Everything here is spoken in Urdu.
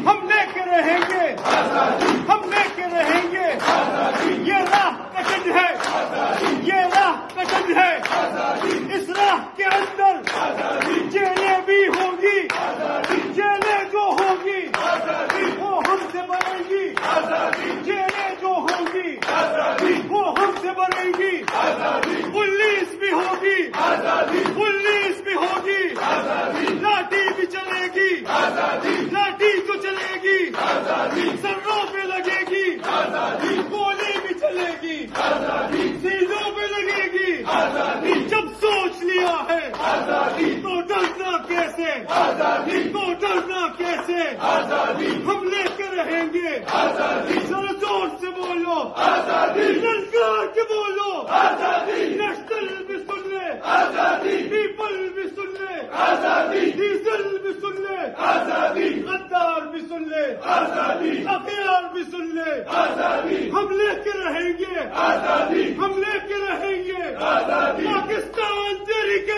ہم لے کے رہیں گے، ہم لے کے رہیں گے، یہ راہ کٹن ہے، یہ راہ کٹن ہے، اس راہ کے اندر جیلیں بھی ہوں گی، جیلیں جو ہوں گی وہ ہم سے بنیں گی، جیلیں جو ہوں گی وہ ہم سے بنیں گی، پولیس بھی ہوگی، پولیس بھی ہوگی، لاٹھی بھی چلے گی، لاٹھی تو چلے گی، سروں پہ لگے گی، گولی بھی چلے گی، سیدھوں پہ لگے گی، جب سوچ لیا ہے تو ڈرنا کیسے، تو ڈرنا کیسے، ہم لے کے رہیں گے، ذرا زور سے بولو، للکار کے بولو، نیشنل بھی سن لے، پیپل بھی سن لے، ڈیزل بھی سن لے، غدار بھی سن لے، اخیار بھی سن لے، ہم لے کے رہیں گے، ہم لے کے رہیں گے، پاکستان تحریک